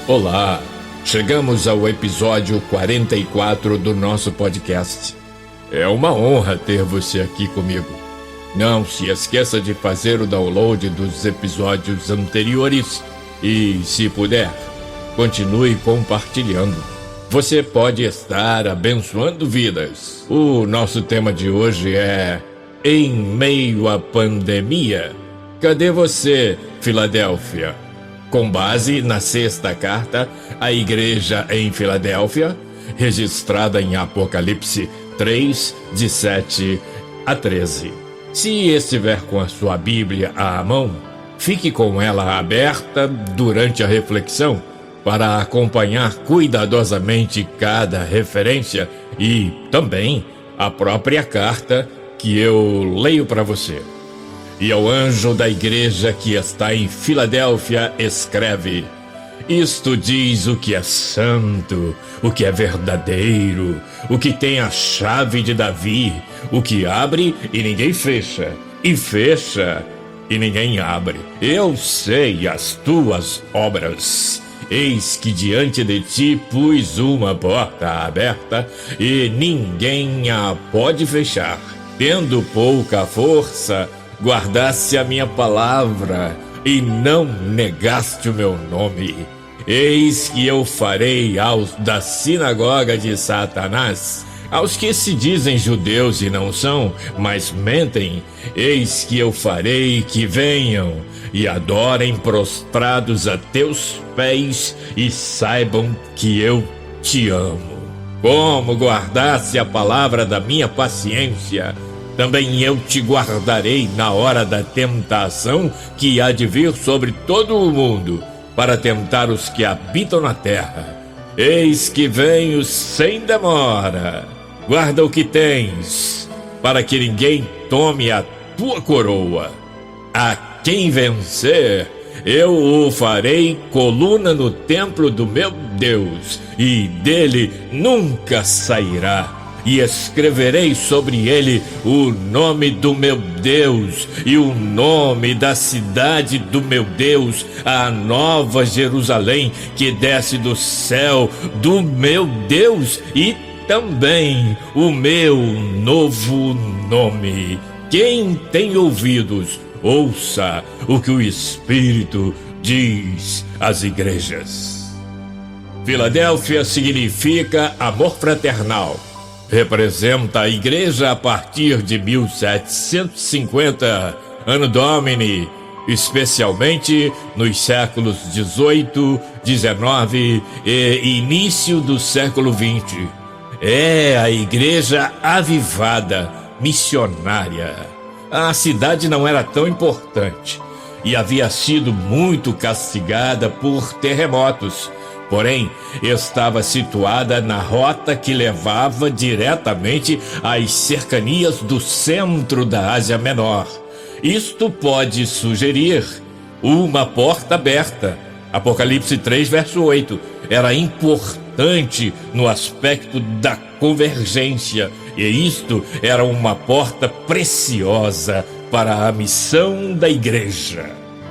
Olá, chegamos ao episódio 44 do nosso podcast. É uma honra ter você aqui comigo. Não se esqueça de fazer o download dos episódios anteriores e, se puder, continue compartilhando. Você pode estar abençoando vidas. O nosso tema de hoje é Em meio à pandemia. Cadê você, Filadélfia? Com base na sexta carta à igreja em Filadélfia, registrada em Apocalipse 3, de 7 a 13. Se estiver com a sua Bíblia à mão, fique com ela aberta durante a reflexão para acompanhar cuidadosamente cada referência e também a própria carta que eu leio para você. E ao anjo da igreja que está em Filadélfia escreve: Isto diz o que é santo, o que é verdadeiro, o que tem a chave de Davi, o que abre e ninguém fecha, e fecha e ninguém abre. Eu sei as tuas obras. Eis que diante de ti pus uma porta aberta e ninguém a pode fechar. Tendo pouca força, guardaste a minha palavra e não negaste o meu nome. Eis que eu farei aos da sinagoga de Satanás, aos que se dizem judeus e não são, mas mentem, eis que eu farei que venham e adorem prostrados a teus pés e saibam que eu te amo. Como guardaste a palavra da minha paciência, também eu te guardarei na hora da tentação que há de vir sobre todo o mundo, para tentar os que habitam na terra. Eis que venho sem demora. Guarda o que tens, para que ninguém tome a tua coroa. A quem vencer, eu o farei coluna no templo do meu Deus, e dele nunca sairá. E escreverei sobre ele o nome do meu Deus e o nome da cidade do meu Deus, a nova Jerusalém que desce do céu do meu Deus, e também o meu novo nome. Quem tem ouvidos, ouça o que o Espírito diz às igrejas. Filadélfia significa amor fraternal. Representa a igreja a partir de 1750, Anno Domini, especialmente nos séculos 18, 19 e início do século 20. É a igreja avivada, missionária. A cidade não era tão importante e havia sido muito castigada por terremotos. Porém, estava situada na rota que levava diretamente às cercanias do centro da Ásia Menor. Isto pode sugerir uma porta aberta. Apocalipse 3, verso 8. Era importante no aspecto da convergência, e isto era uma porta preciosa para a missão da igreja.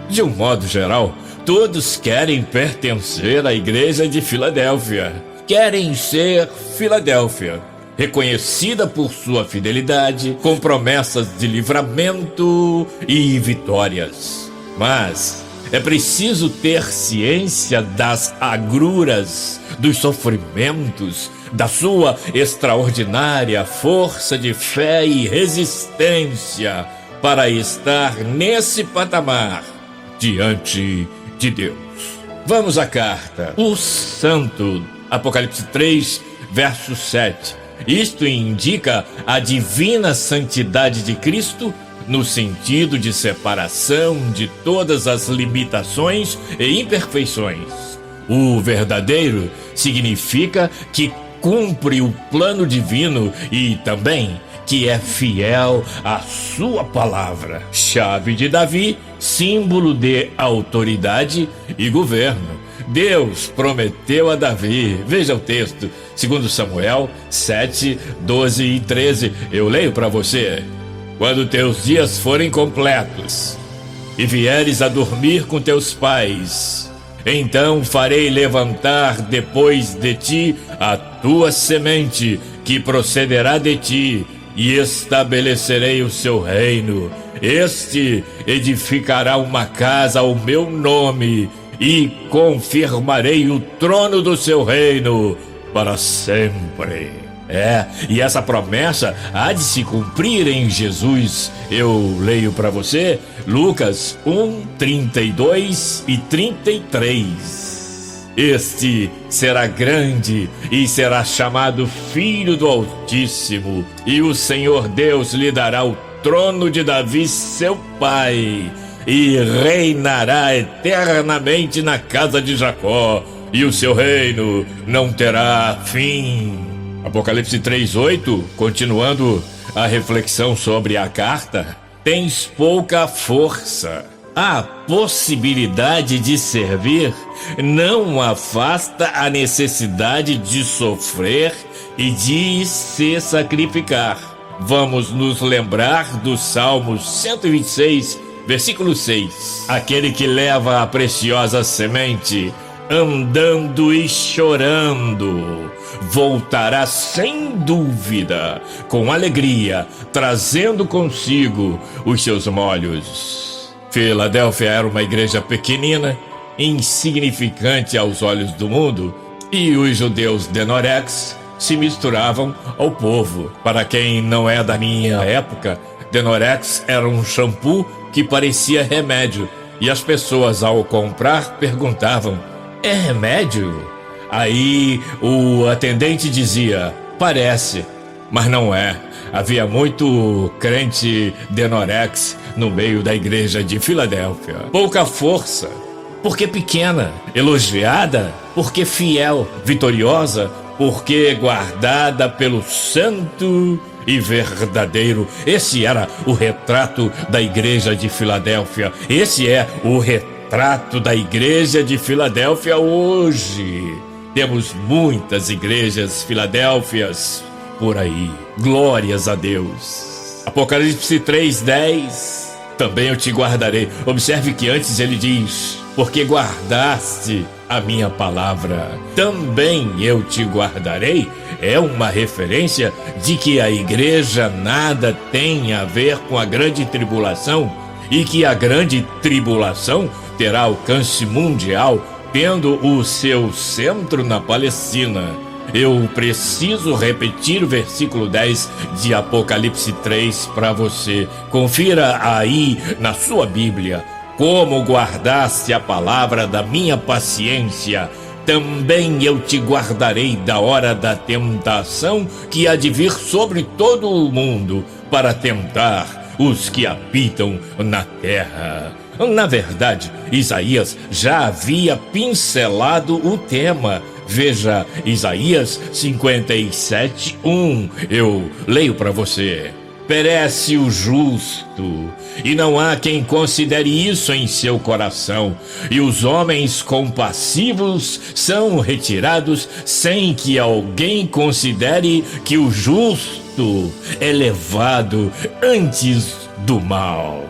De um modo geral, todos querem pertencer à igreja de Filadélfia. Querem ser Filadélfia, reconhecida por sua fidelidade, com promessas de livramento e vitórias. Mas é preciso ter ciência das agruras, dos sofrimentos, da sua extraordinária força de fé e resistência para estar nesse patamar diante de Deus. Vamos à carta. O santo, Apocalipse 3, verso 7. Isto indica a divina santidade de Cristo no sentido de separação de todas as limitações e imperfeições. O verdadeiro significa que cumpre o plano divino e também que é fiel à sua palavra. Chave de Davi, símbolo de autoridade e governo. Deus prometeu a Davi, veja o texto, 2 Samuel 7, 12 e 13. Eu leio para você. Quando teus dias forem completos e vieres a dormir com teus pais, Então farei levantar depois de ti a tua semente, que procederá de ti, e estabelecerei o seu reino. Este edificará uma casa ao meu nome, e confirmarei o trono do seu reino para sempre. E essa promessa há de se cumprir em Jesus. Eu leio para você Lucas 1, 32 e 33. Este será grande e será chamado Filho do Altíssimo, e o Senhor Deus lhe dará o trono de Davi, seu pai, e reinará eternamente na casa de Jacó, e o seu reino não terá fim. Apocalipse 3:8, continuando a reflexão sobre a carta: tens pouca força. A possibilidade de servir não afasta a necessidade de sofrer e de se sacrificar. Vamos nos lembrar do Salmo 126, versículo 6. Aquele que leva a preciosa semente, andando e chorando, voltará sem dúvida, com alegria, trazendo consigo os seus molhos. Filadélfia era uma igreja pequenina, insignificante aos olhos do mundo, e os judeus de Denorex se misturavam ao povo. Para quem não é da minha época, Denorex era um shampoo que parecia remédio, e as pessoas, ao comprar, perguntavam: é remédio? Aí o atendente dizia: parece, mas não é. Havia muito crente Denorex no meio da igreja de Filadélfia. Pouca força, porque pequena. Elogiada, porque fiel. Vitoriosa, porque guardada pelo santo e verdadeiro. Esse era o retrato da igreja de Filadélfia. Esse é o retrato da igreja de Filadélfia hoje. Temos muitas igrejas Filadélfias por aí. Glórias a Deus. Apocalipse 3:10. Também eu te guardarei. Observe que antes ele diz: porque guardaste a minha palavra, também eu te guardarei. É uma referência de que a igreja nada tem a ver com a grande tribulação, e que a grande tribulação terá alcance mundial, tendo o seu centro na Palestina. Eu preciso repetir o versículo 10 de Apocalipse 3 para você. Confira aí na sua Bíblia: como guardaste a palavra da minha paciência, também eu te guardarei da hora da tentação que há de vir sobre todo o mundo, para tentar os que habitam na terra. Na verdade, Isaías já havia pincelado o tema. Veja Isaías 57:1. Eu leio para você: perece o justo, e não há quem considere isso em seu coração, e os homens compassivos são retirados, sem que alguém considere que o justo é levado antes do mal.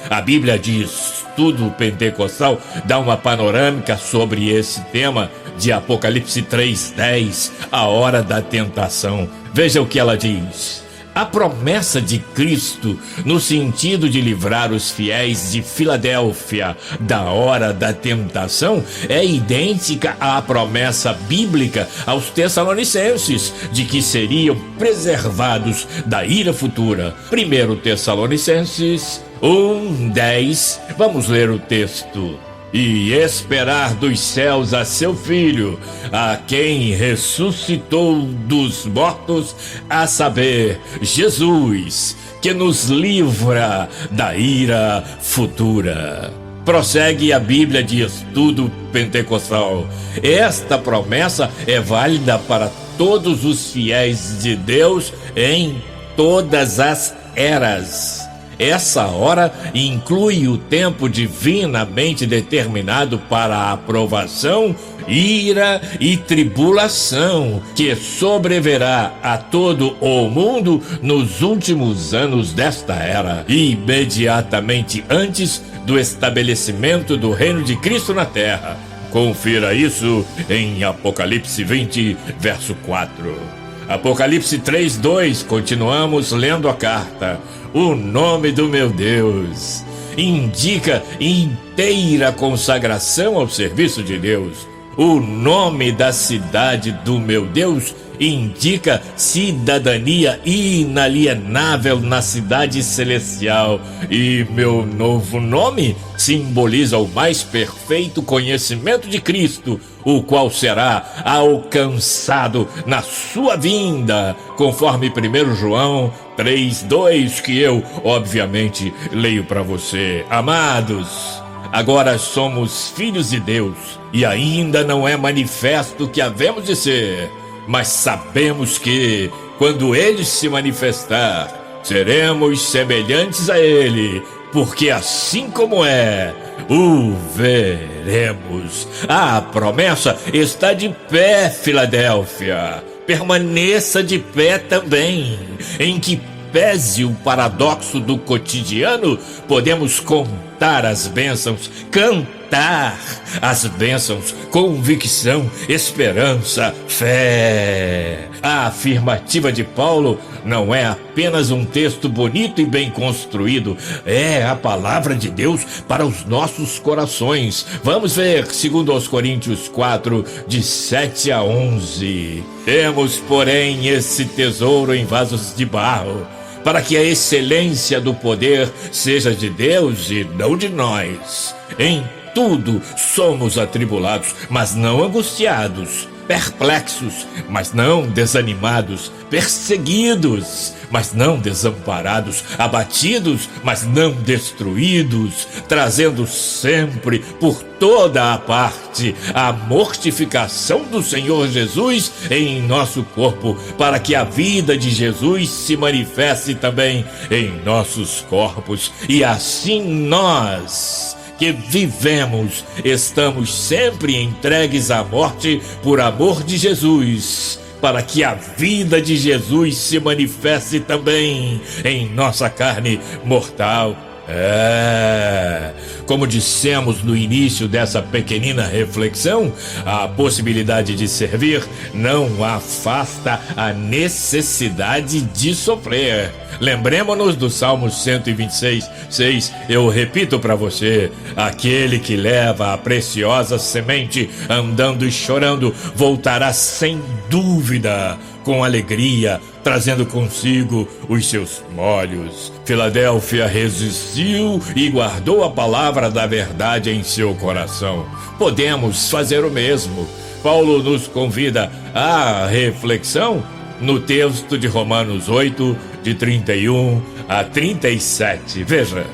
A Bíblia de Estudo Pentecostal dá uma panorâmica sobre esse tema de Apocalipse 3:10, a hora da tentação. Veja o que ela diz: a promessa de Cristo, no sentido de livrar os fiéis de Filadélfia da hora da tentação, é idêntica à promessa bíblica aos Tessalonicenses, de que seriam preservados da ira futura. 1 Tessalonicenses 1:10. Vamos ler o texto. E esperar dos céus a seu Filho, a quem ressuscitou dos mortos, a saber, Jesus, que nos livra da ira futura. Prossegue a Bíblia de Estudo Pentecostal. Esta promessa é válida para todos os fiéis de Deus em todas as eras. Essa hora inclui o tempo divinamente determinado para a aprovação, ira e tribulação que sobreverá a todo o mundo nos últimos anos desta era, imediatamente antes do estabelecimento do reino de Cristo na terra. Confira isso em Apocalipse 20, verso 4. Apocalipse 3:2, continuamos lendo a carta. O nome do meu Deus indica inteira consagração ao serviço de Deus. O nome da cidade do meu Deus indica cidadania inalienável na cidade celestial. E meu novo nome simboliza o mais perfeito conhecimento de Cristo, o qual será alcançado na sua vinda, conforme 1 João 3:2, que eu, obviamente, leio para você. Amados, agora somos filhos de Deus e ainda não é manifesto o que havemos de ser, mas sabemos que, quando Ele se manifestar, seremos semelhantes a Ele, porque assim como é, o veremos. A promessa está de pé, Filadélfia. Permaneça de pé também, em que pese o paradoxo do cotidiano, podemos contar as bênçãos, cantar as bênçãos, convicção, esperança, fé. A afirmativa de Paulo não é apenas um texto bonito e bem construído, é a palavra de Deus para os nossos corações. Vamos ver 2 Coríntios 4, de 7 a 11. Temos, porém, esse tesouro em vasos de barro, para que a excelência do poder seja de Deus e não de nós. Em tudo somos atribulados, mas não angustiados, perplexos, mas não desanimados, perseguidos, mas não desamparados, abatidos, mas não destruídos, trazendo sempre por toda a parte a mortificação do Senhor Jesus em nosso corpo, para que a vida de Jesus se manifeste também em nossos corpos, e assim nós que vivemos, estamos sempre entregues à morte por amor de Jesus, para que a vida de Jesus se manifeste também em nossa carne mortal. Como dissemos no início dessa pequenina reflexão, a possibilidade de servir não afasta a necessidade de sofrer. Lembremos-nos do Salmo 126:6. Eu repito para você: aquele que leva a preciosa semente andando e chorando voltará sem dúvida com alegria, trazendo consigo os seus molhos. Filadélfia resistiu e guardou a palavra da verdade em seu coração. Podemos fazer o mesmo. Paulo nos convida à reflexão no texto de Romanos 8, de 31 a 37. Veja: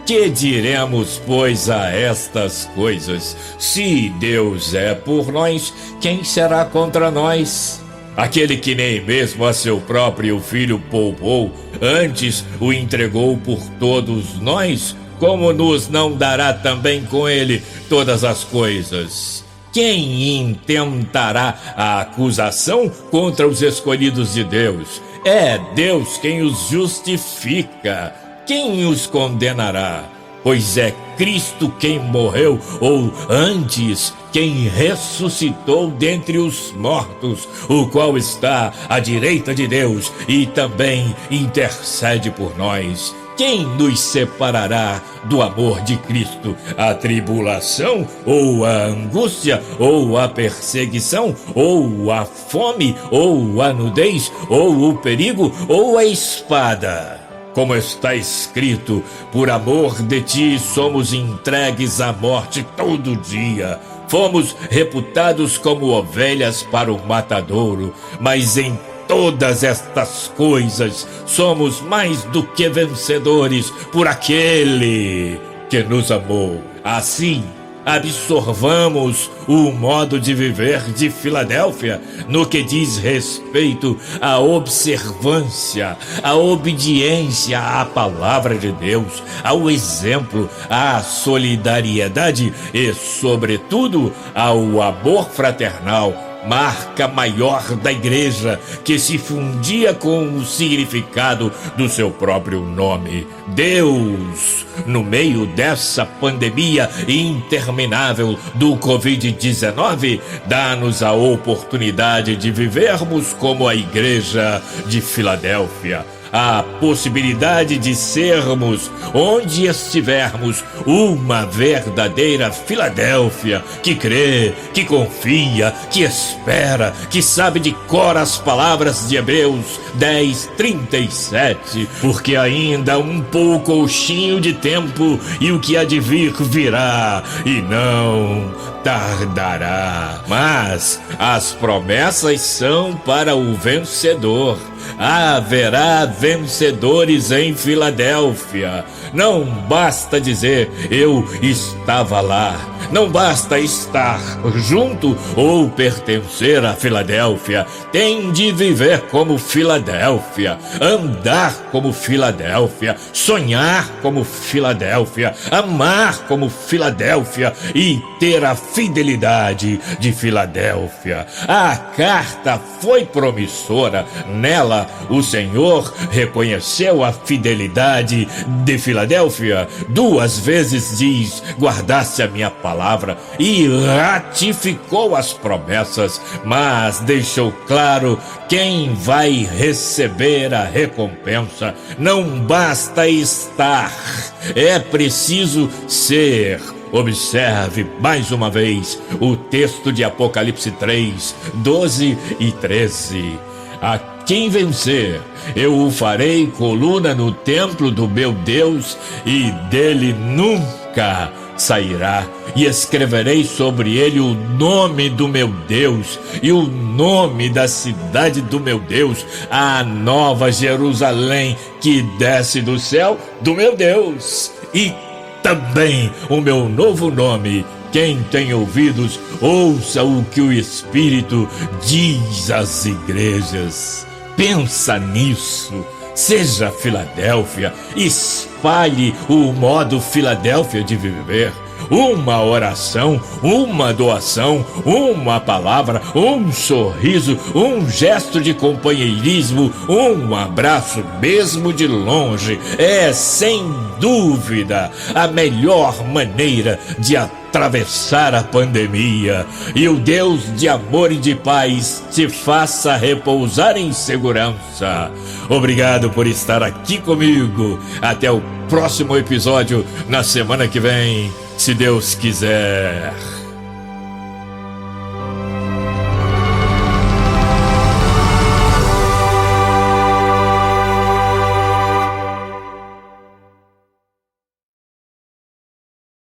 que diremos, pois, a estas coisas? Se Deus é por nós, quem será contra nós? Aquele que nem mesmo a seu próprio filho poupou, antes o entregou por todos nós, como nos não dará também com ele todas as coisas? Quem intentará a acusação contra os escolhidos de Deus? É Deus quem os justifica. Quem os condenará? Pois é Cristo quem morreu, ou antes, quem ressuscitou dentre os mortos, o qual está à direita de Deus e também intercede por nós. Quem nos separará do amor de Cristo? A tribulação, ou a angústia, ou a perseguição, ou a fome, ou a nudez, ou o perigo, ou a espada? Como está escrito: por amor de ti somos entregues à morte todo dia. Fomos reputados como ovelhas para o matadouro, mas em todas estas coisas somos mais do que vencedores por aquele que nos amou. Assim, absorvamos o modo de viver de Filadélfia no que diz respeito à observância, à obediência à palavra de Deus, ao exemplo, à solidariedade e, sobretudo, ao amor fraternal marca maior da igreja, que se fundia com o significado do seu próprio nome. Deus, no meio dessa pandemia interminável do Covid-19, dá-nos a oportunidade de vivermos como a igreja de Filadélfia. A possibilidade de sermos, onde estivermos, uma verdadeira Filadélfia que crê, que confia, que espera, que sabe de cor as palavras de Hebreus 10:37, porque ainda um pouquinho de tempo e o que há de vir virá e não tardará. Mas as promessas são para o vencedor. Haverá vencedores em Filadélfia. Não basta dizer eu estava lá. Não basta estar junto ou pertencer a Filadélfia. Tem de viver como Filadélfia, andar como Filadélfia, sonhar como Filadélfia, amar como Filadélfia e ter a fidelidade de Filadélfia. A carta foi promissora. Nela, o Senhor reconheceu a fidelidade de Filadélfia. 2 vezes diz: guardasse a minha palavra, e ratificou as promessas, mas deixou claro quem vai receber a recompensa. Não basta estar, é preciso ser. Observe mais uma vez o texto de Apocalipse 3:12 e 13. A quem vencer, eu o farei coluna no templo do meu Deus, e dele nunca sairá, e escreverei sobre ele o nome do meu Deus e o nome da cidade do meu Deus, a nova Jerusalém que desce do céu do meu Deus, e também o meu novo nome. Quem tem ouvidos, ouça o que o Espírito diz às igrejas. Pensa nisso. Seja Filadélfia, espalhe o modo Filadélfia de viver. Uma oração, uma doação, uma palavra, um sorriso, um gesto de companheirismo, um abraço mesmo de longe é, sem dúvida, a melhor maneira de atravessar a pandemia. E o Deus de amor e de paz te faça repousar em segurança. Obrigado por estar aqui comigo. Até o próximo episódio na semana que vem, se Deus quiser.